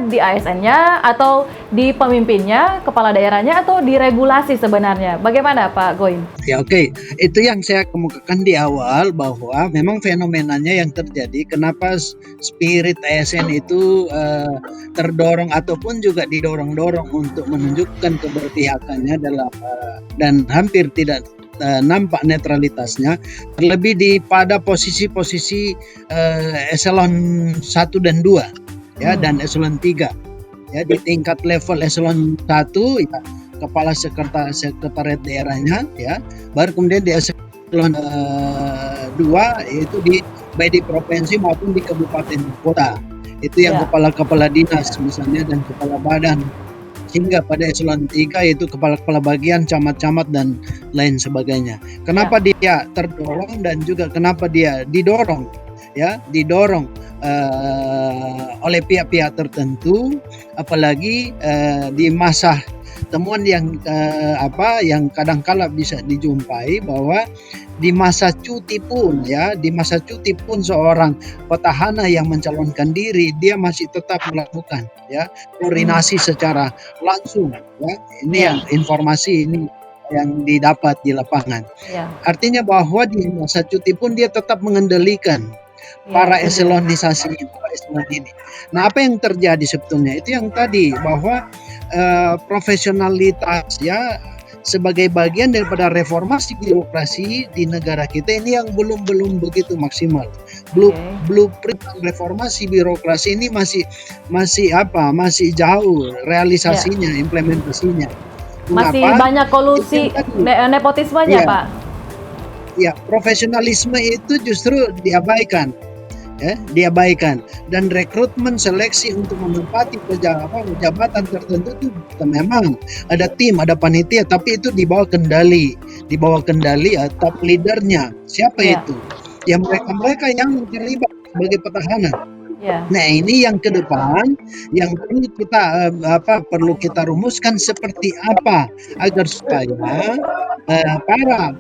salahnya di ASN-nya atau di pemimpinnya, kepala daerahnya, atau di regulasi sebenarnya? Bagaimana Pak Goim? Ya oke, itu yang saya kemukakan di awal bahwa memang fenomenanya yang terjadi kenapa spirit ASN itu terdorong ataupun juga didorong-dorong untuk menunjukkan keberpihakannya dan hampir tidak nampak netralitasnya, terlebih pada posisi-posisi eselon 1 dan 2 ya, dan eselon 3 ya. Di tingkat level eselon 1 ya kepala sekretariat daerahnya ya, baru kemudian di eselon 2 yaitu baik di provinsi maupun di kabupaten kota itu yang kepala-kepala dinas misalnya dan kepala badan, hingga pada eselon 3 yaitu kepala-kepala bagian, camat-camat dan lain sebagainya. Kenapa dia terdorong dan juga kenapa dia didorong oleh pihak-pihak tertentu, apalagi di masa temuan yang kadang-kala bisa dijumpai bahwa di masa cuti pun seorang petahana yang mencalonkan diri dia masih tetap melakukan koordinasi secara langsung ya. Ini yang informasi ini yang didapat di lapangan. Artinya bahwa di masa cuti pun dia tetap mengendalikan para eselonisasi eselon ini. Nah, apa yang terjadi sebetulnya itu yang tadi bahwa profesionalitas ya sebagai bagian daripada reformasi birokrasi di negara kita ini yang belum begitu maksimal. Blueprint reformasi birokrasi ini masih jauh realisasinya, implementasinya. Masih banyak kolusi nepotismenya, Pak. Ya, profesionalisme itu justru diabaikan. Dan rekrutmen seleksi untuk menempati jabatan tertentu itu memang ada tim, ada panitia, tapi itu di bawah kendali top leadernya. Siapa itu? Ya mereka yang terlibat sebagai petahana. Nah, ini yang ke depan yang perlu kita rumuskan seperti apa agar supaya para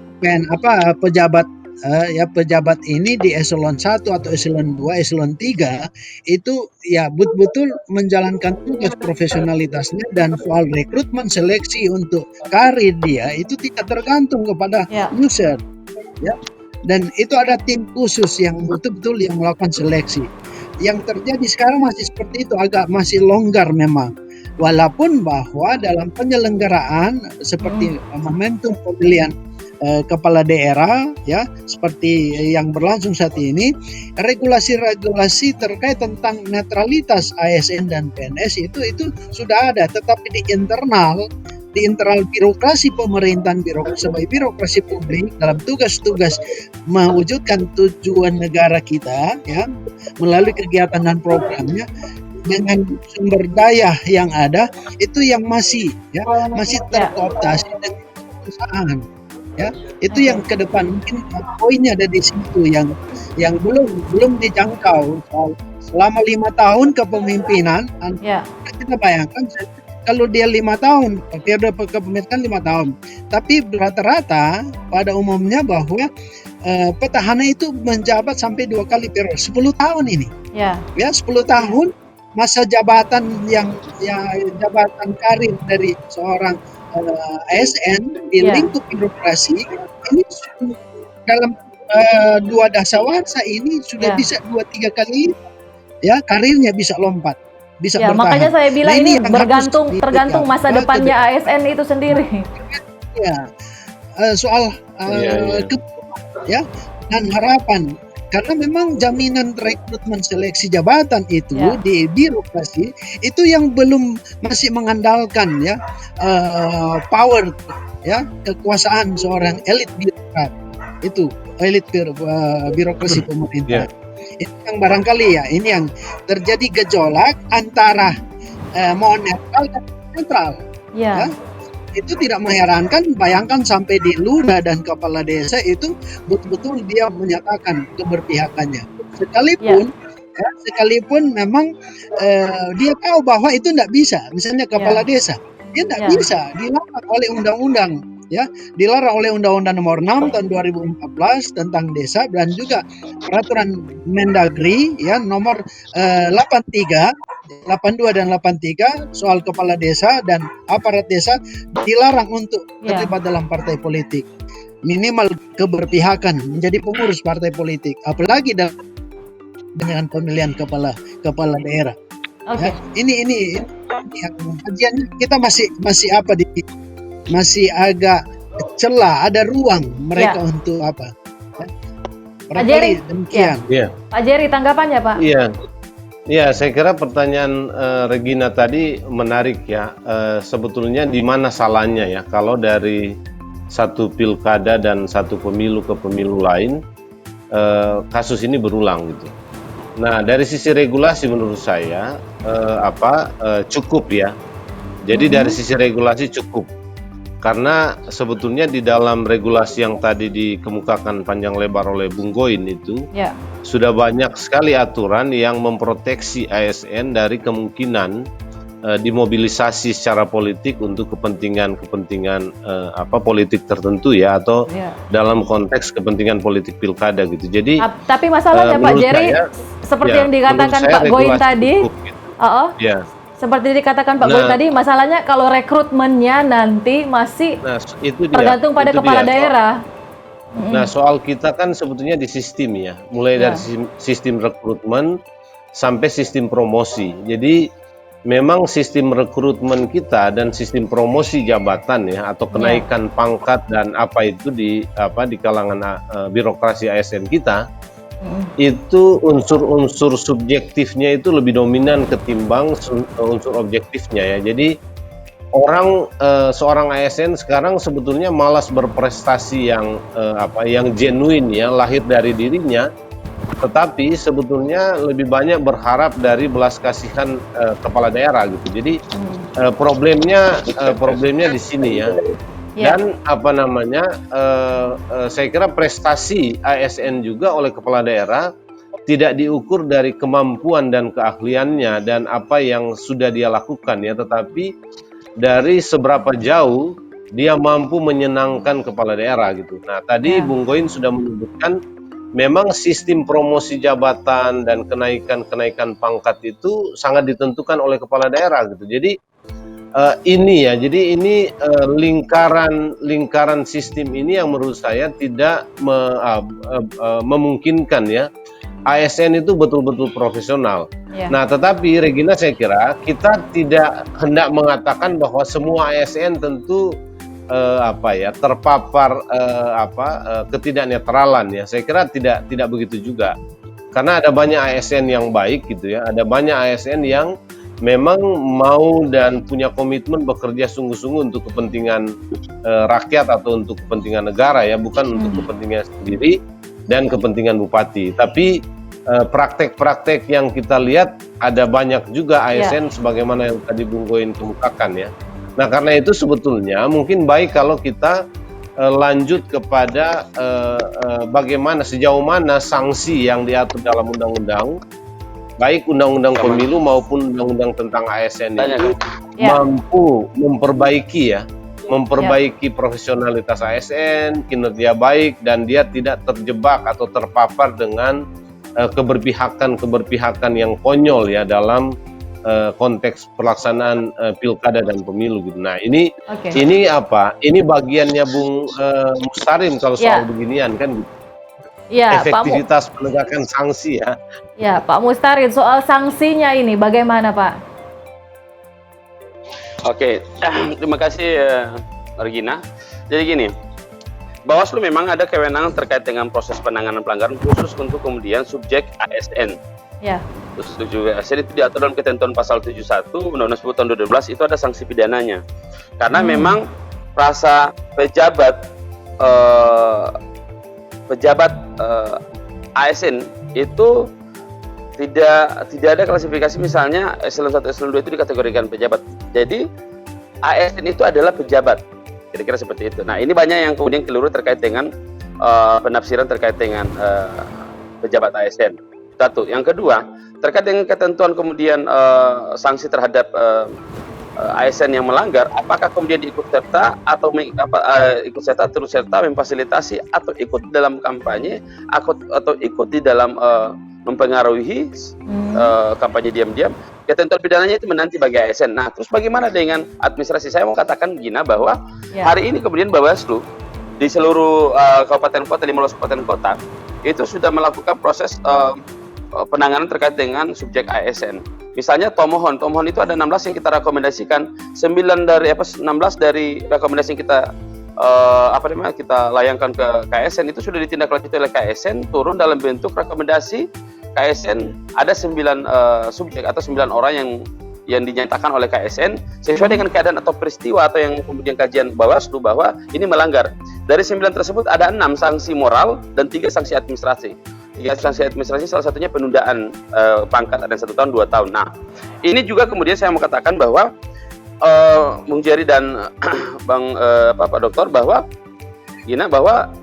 pejabat ini di eselon 1 atau eselon 2, eselon 3 itu ya betul-betul menjalankan tugas profesionalitasnya, dan soal rekrutmen seleksi untuk karir dia itu tidak tergantung kepada user ya. Dan itu ada tim khusus yang betul-betul yang melakukan seleksi. Yang terjadi sekarang masih seperti itu, masih longgar memang. Walaupun bahwa dalam penyelenggaraan seperti momentum pemilihan kepala daerah ya seperti yang berlangsung saat ini, regulasi-regulasi terkait tentang netralitas ASN dan PNS itu sudah ada, tetapi di internal birokrasi pemerintahan, sebagai birokrasi publik dalam tugas-tugas mewujudkan tujuan negara kita ya melalui kegiatan dan programnya dengan sumber daya yang ada itu yang masih terkooptasi dengan perusahaan. Ya, itu yang ke depan mungkin poinnya ada di situ yang belum dijangkau. Selama 5 tahun kepemimpinan, kita bayangkan kalau dia 5 tahun, periode kepemimpinan 5 tahun, tapi rata-rata pada umumnya bahwa petahana itu menjabat sampai 2 kali periode, 10 tahun ini. Ya, 10 tahun masa jabatan jabatan karir dari seorang ASN di lingkup birokrasi ini dalam 2 dasawarsa ini sudah bisa 2-3 kali ya karirnya bisa lompat, bisa bertahan. Makanya saya bilang ini tergantung masa depannya ASN itu sendiri. Ya, soal dan harapan. Karena memang jaminan rekrutmen seleksi jabatan itu di birokrasi itu yang masih mengandalkan power kekuasaan seorang elit birokrat, itu elit birokrasi pemerintah. Itu yang barangkali ini yang terjadi gejolak antara mau netral dan netral. Itu tidak mengherankan, bayangkan sampai di lurah dan kepala desa itu betul-betul dia menyatakan keberpihakannya. Sekalipun memang dia tahu bahwa itu tidak bisa, misalnya kepala desa dia tidak bisa dilarang oleh undang-undang ya, dilarang oleh Undang-Undang Nomor 6 tahun 2014 tentang desa, dan juga peraturan Mendagri ya nomor 83, 82 dan 83 soal kepala desa dan aparat desa dilarang untuk Ya. terlibat dalam partai politik. Minimal keberpihakan menjadi pengurus partai politik, apalagi dengan pemilihan kepala daerah. Oke. Ya, ini yang kajian kita masih apa masih agak celah, ada ruang mereka untuk apa. Ya. Barangkali Jerry, demikian. Iya, Pak Jerry, tanggapannya Pak? iya. Iya, saya kira pertanyaan Regina tadi menarik ya. Sebetulnya di mana salahnya ya kalau dari satu pilkada dan satu pemilu ke pemilu lain kasus ini berulang gitu. Nah, dari sisi regulasi menurut saya cukup ya. Jadi dari sisi regulasi cukup. Karena sebetulnya di dalam regulasi yang tadi dikemukakan panjang lebar oleh Bung Goin itu Ya. sudah banyak sekali aturan yang memproteksi ASN dari kemungkinan dimobilisasi secara politik untuk kepentingan politik tertentu ya, atau Ya. dalam konteks kepentingan politik pilkada gitu. Jadi Tapi masalahnya Pak menurut Jerry, saya, seperti ya, yang dikatakan menurut saya Pak Goin regulasi tadi, cukup, gitu. Ya. seperti dikatakan Pak Goin Nah. tadi, masalahnya kalau rekrutmennya nanti masih Nah, itu dia. tergantung pada Itu kepala dia. daerah. Nah, soal kita kan sebetulnya di sistem ya, mulai Ya. dari sistem rekrutmen sampai sistem promosi. Jadi memang sistem rekrutmen kita dan sistem promosi jabatan ya, atau kenaikan pangkat dan apa itu di kalangan birokrasi ASN kita, itu unsur-unsur subjektifnya itu lebih dominan ketimbang unsur objektifnya ya. Jadi seorang ASN sekarang sebetulnya malas berprestasi yang genuine ya, lahir dari dirinya, tetapi sebetulnya lebih banyak berharap dari belas kasihan kepala daerah gitu. Jadi problemnya di sini ya. Ya. Dan saya kira prestasi ASN juga oleh kepala daerah tidak diukur dari kemampuan dan keahliannya dan apa yang sudah dia lakukan ya, tetapi dari seberapa jauh dia mampu menyenangkan kepala daerah gitu. Nah, tadi Bung Goin sudah menyebutkan memang sistem promosi jabatan dan kenaikan pangkat itu sangat ditentukan oleh kepala daerah gitu. Jadi ini lingkaran sistem ini yang menurut saya tidak memungkinkan ya ASN itu betul-betul profesional. Ya. Nah, tetapi Regina, saya kira kita tidak hendak mengatakan bahwa semua ASN tentu terpapar ketidaknetralan ya. Saya kira tidak begitu juga. Karena ada banyak ASN yang baik gitu ya. Ada banyak ASN yang memang mau dan punya komitmen bekerja sungguh-sungguh untuk kepentingan rakyat atau untuk kepentingan negara ya, bukan untuk kepentingan sendiri dan kepentingan bupati. Tapi praktek-praktek yang kita lihat ada banyak juga ASN sebagaimana yang tadi Bung Goin kemukakan ya. Nah, karena itu sebetulnya mungkin baik kalau kita lanjut kepada bagaimana, sejauh mana sanksi yang diatur dalam undang-undang, baik undang-undang pemilu maupun undang-undang tentang ASN itu mampu memperbaiki profesionalitas ASN, kinerja baik, dan dia tidak terjebak atau terpapar dengan keberpihakan yang konyol ya dalam konteks pelaksanaan pilkada dan pemilu gitu. Nah, ini bagiannya Bung Mustarim kalau soal beginian kan gitu. Ya, efektivitas penegakan sanksi ya. Ya, Pak Mustarim, soal sanksinya ini bagaimana Pak? Oke, terima kasih Regina. Jadi gini, Bawaslu memang ada kewenangan terkait dengan proses penanganan pelanggaran khusus untuk kemudian subjek ASN. Ya. Khusus subjek ASN itu diatur dalam ketentuan pasal 71 Undang-Undang 10 tahun 2012, itu ada sanksi pidananya. Karena memang rasa pejabat ASN itu tidak ada klasifikasi, misalnya eselon 1, eselon 2 itu dikategorikan pejabat. Jadi ASN itu adalah pejabat, kira-kira seperti itu. Nah, ini banyak yang kemudian keliru terkait dengan penafsiran terkait dengan pejabat ASN. Satu. Yang kedua, terkait dengan ketentuan kemudian sanksi terhadap ASN yang melanggar, apakah kemudian ikut serta atau ikut serta terus serta memfasilitasi atau ikut dalam kampanye atau ikut di dalam mempengaruhi kampanye diam-diam, ketentuan pidananya itu menanti bagi ASN. Nah, terus bagaimana dengan administrasi? Saya mau katakan Gina bahwa hari ini kemudian Bawaslu di seluruh kabupaten kota, 15 kabupaten kota itu sudah melakukan proses penanganan terkait dengan subjek ASN. Misalnya tomohon itu ada 16 yang kita rekomendasikan, 16 dari rekomendasi yang kita kita layangkan ke KSN itu sudah ditindaklanjuti oleh KSN, turun dalam bentuk rekomendasi KSN. Ada 9 subjek atau 9 orang yang dinyatakan oleh KSN sesuai dengan keadaan atau peristiwa atau yang kemudian kajian Bawaslu bahwa ini melanggar. Dari 9 tersebut ada 6 sanksi moral dan 3 sanksi administrasi. 3 sanksi administrasi salah satunya penundaan pangkat, ada 1 tahun 2 tahun. Nah, ini juga kemudian saya mau katakan bahwa Bung Jerry dan Pak Dokter bahwa Gina bahwa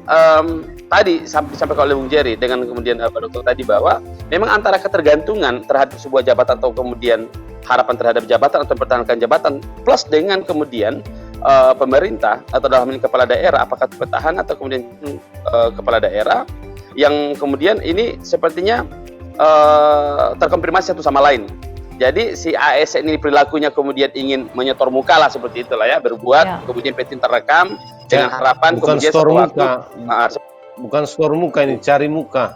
tadi disampaikan oleh Bung Jerry dengan kemudian Pak Dokter tadi bahwa memang antara ketergantungan terhadap sebuah jabatan atau kemudian harapan terhadap jabatan atau mempertahankan jabatan plus dengan kemudian pemerintah atau dalam ini kepala daerah, apakah petahana atau kemudian kepala daerah yang kemudian ini sepertinya terkonfirmasi satu sama lain. Jadi si ASN ini perilakunya kemudian ingin menyetor muka lah seperti itulah ya, berbuat kemudian petin terekam dengan harapan bukan kemudian store waktu, muka, bukan store muka, ini cari muka.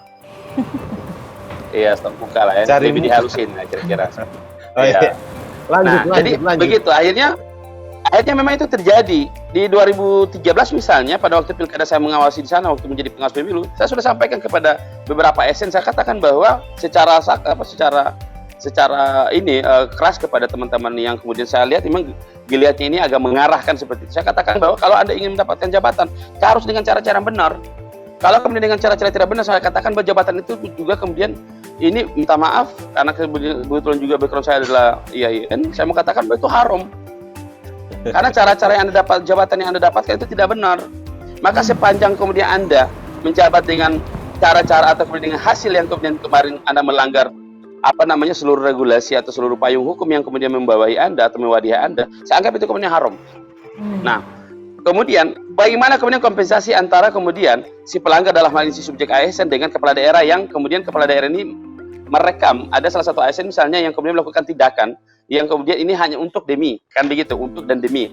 Iya, store muka lah ya, Cari lebih muka. dihalusin ya kira-kira. Iya. Lanjut. Jadi begitu akhirnya memang itu terjadi di 2013 misalnya, pada waktu pilkada saya mengawasi di sana waktu menjadi pengawas pemilu, saya sudah sampaikan kepada beberapa ASN, saya katakan bahwa secara ini keras kepada teman-teman yang kemudian saya lihat memang giliatnya ini agak mengarahkan seperti itu. Saya katakan bahwa kalau Anda ingin mendapatkan jabatan, harus dengan cara-cara benar. Kalau kemudian dengan cara-cara tidak benar, saya katakan bahwa jabatan itu juga kemudian ini minta maaf karena kebetulan juga background saya adalah IAIN, saya mau katakan bahwa itu haram. Karena cara-cara yang Anda dapat, jabatan yang Anda dapatkan itu tidak benar. Maka sepanjang kemudian Anda menjabat dengan cara-cara atau kemudian dengan hasil yang kemudian kemarin Anda melanggar seluruh regulasi atau seluruh payung hukum yang kemudian membawahi Anda atau mewadihi Anda, saya anggap itu kemudian haram. Nah, kemudian bagaimana kemudian kompensasi antara kemudian si pelanggar dalam hal ini si subjek ASN dengan kepala daerah yang kemudian kepala daerah ini merekam, ada salah satu ASN misalnya yang kemudian melakukan tindakan yang kemudian ini hanya untuk demi, kan begitu, untuk dan demi.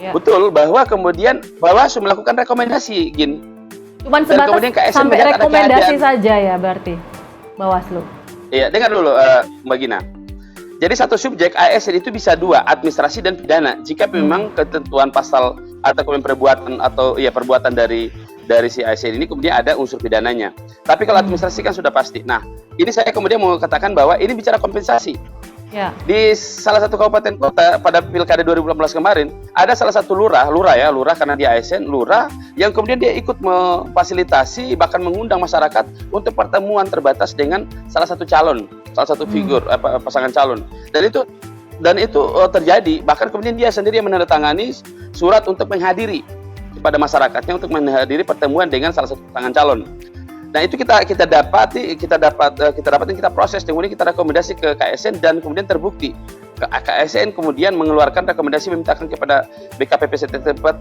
Ya. Betul bahwa kemudian Bawaslu melakukan rekomendasi, Gin. Cuman sebatas sampai rekomendasi saja ya berarti Bawaslu. Iya, dengar dulu Mbak Gina. Jadi satu subjek ASN itu bisa 2, administrasi dan pidana. Jika memang ketentuan pasal atau kemudian perbuatan dari si ASN ini kemudian ada unsur pidananya. Tapi kalau administrasi kan sudah pasti. Nah, ini saya kemudian mau katakan bahwa ini bicara kompensasi. Ya. Di salah satu kabupaten kota pada pilkada 2018 kemarin ada salah satu lurah karena dia ASN, lurah yang kemudian dia ikut memfasilitasi bahkan mengundang masyarakat untuk pertemuan terbatas dengan salah satu calon, salah satu figur pasangan calon. Dan itu terjadi, bahkan kemudian dia sendiri yang menandatangani surat untuk menghadiri kepada masyarakatnya untuk menghadiri pertemuan dengan salah satu pasangan calon. Nah, itu kita dapat dan kita proses, kemudian kita rekomendasi ke KSN dan kemudian terbukti. KSN kemudian mengeluarkan rekomendasi memintakan kepada BKPP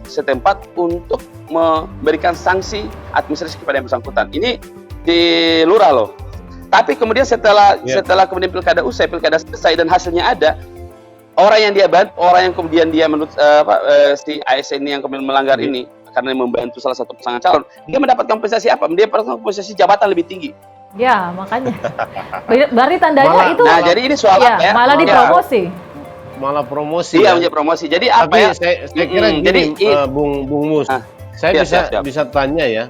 setempat untuk memberikan sanksi administrasi kepada yang bersangkutan. Ini di lurah loh. Tapi kemudian setelah kemudian pilkada selesai dan hasilnya ada, orang yang dia bantu, orang yang kemudian dia menurut si ASN yang kemudian melanggar ini karena membantu salah satu pasangan calon, dia mendapat kompensasi apa? Dia mendapat kompensasi jabatan lebih tinggi. Ya, makanya. Berarti tandanya itu. Nah, jadi ini soal apa ya? Malah dipromosi. Malah promosi. Iya, menjadi promosi. Jadi apa tapi ya? Saya kira gini, Bung Mus. Saya bisa tanya ya.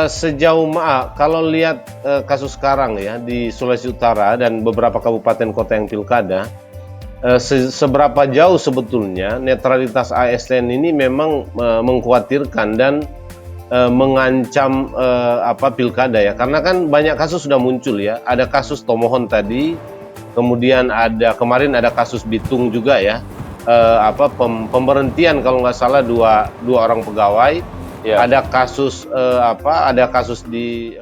Sejauh kalau lihat kasus sekarang ya di Sulawesi Utara dan beberapa kabupaten kota yang pilkada, seberapa jauh sebetulnya netralitas ASN ini memang mengkhawatirkan dan mengancam pilkada ya, karena kan banyak kasus sudah muncul ya, ada kasus Tomohon tadi, kemudian kemarin ada kasus Bitung juga ya, pemberhentian kalau nggak salah dua orang pegawai, ada kasus di